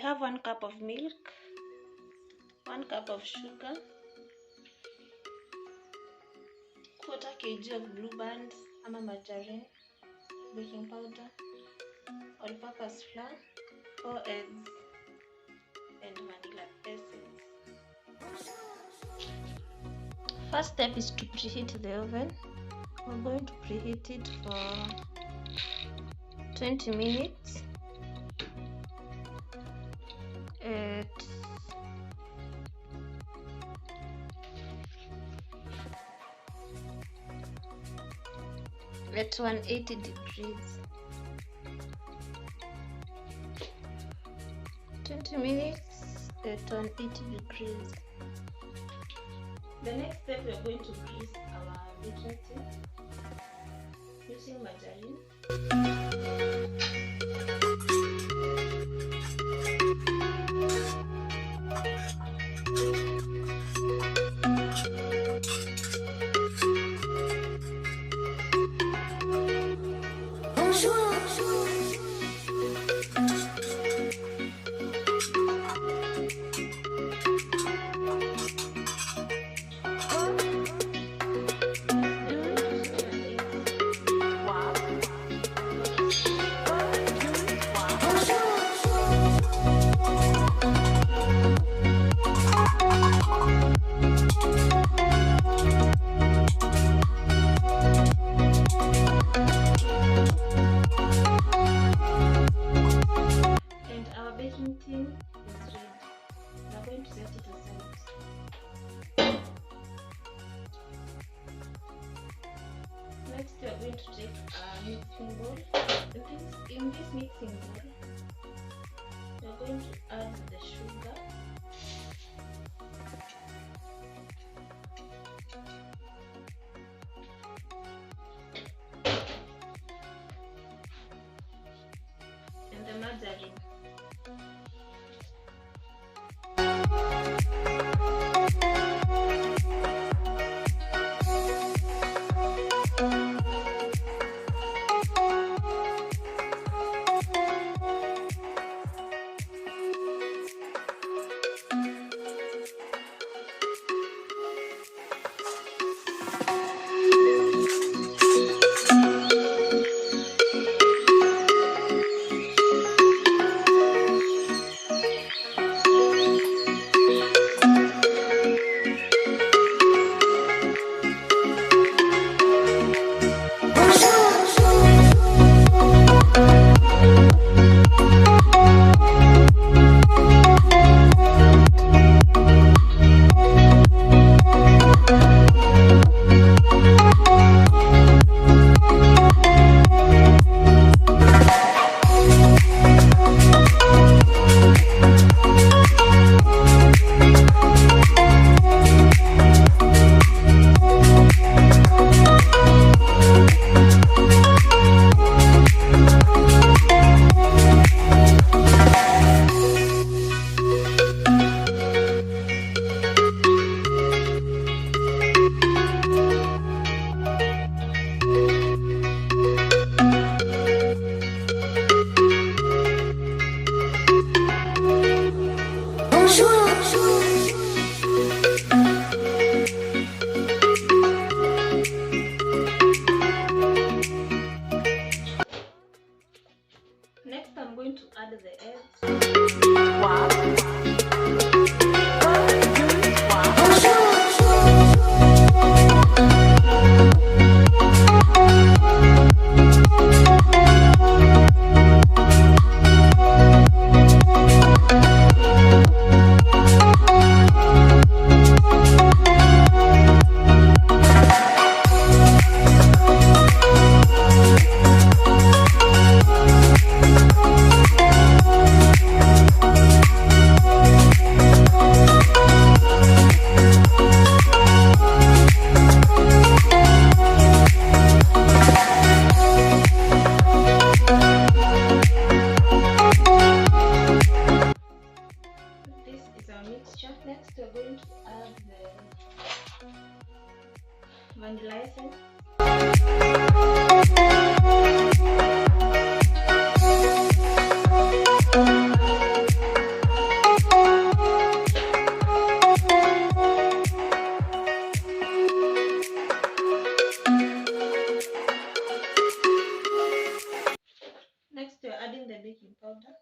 have 1 cup of milk, 1 cup of sugar, 1/4 kg of blue bands ama margarine, baking powder, all-purpose flour, 4 eggs, and vanilla essence. First step is to preheat the oven. We're going to preheat it for 20 minutes at 180 degrees. 20 minutes at 180 degrees. The next step, we are going to grease our baking tin using margarine. Next, we are going to take a mixing bowl. In this mixing bowl, we are going to add the sugar, and the margarine. Next, I'm going to add the eggs. Wow. baking powder.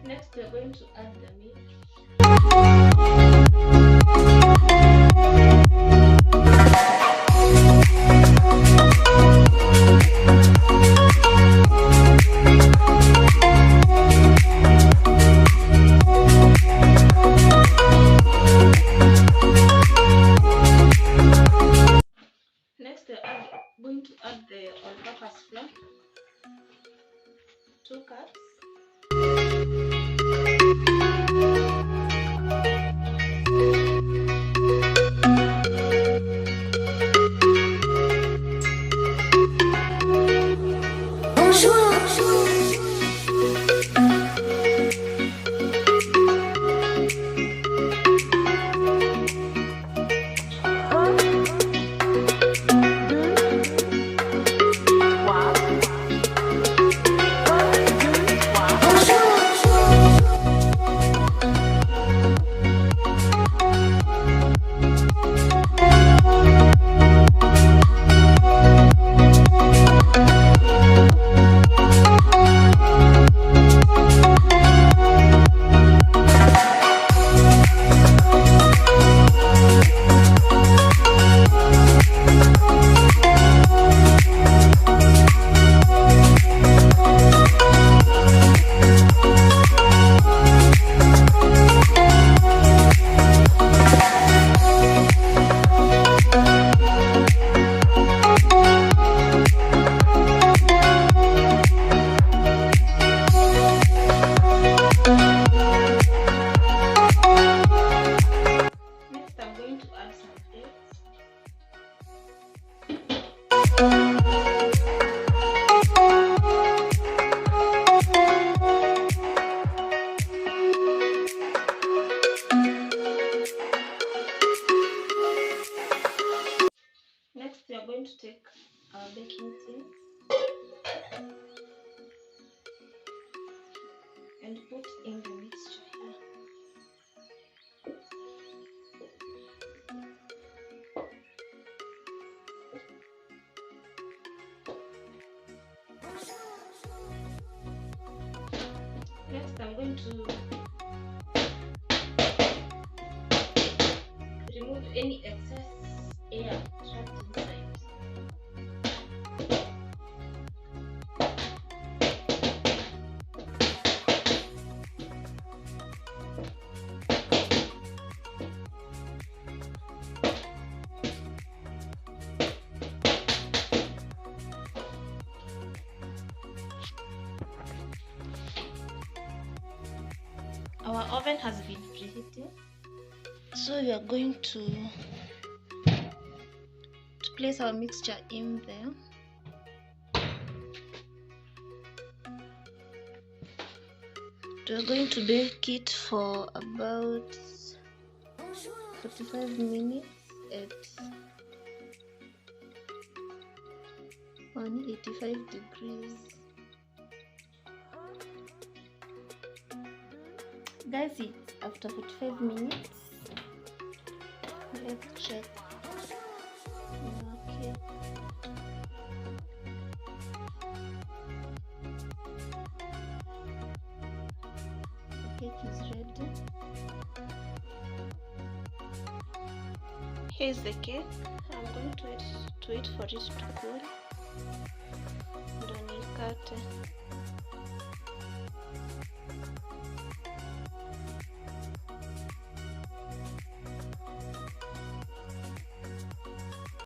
Next, we are going to add the milk. Next, we are going to add the all-purpose flour, 2 cups. Next, we are going to take our baking tin and put in the mixture here. Next, I'm going to remove any excess air trapped inside. Our oven has been preheated, so we are going to place our mixture in there. We're going to bake it for about 45 minutes at 185 degrees. Guys, it's after 45 minutes. Let's check. Okay. The cake is ready. Here's the cake. I'm going to wait for it to cool. Don't cut.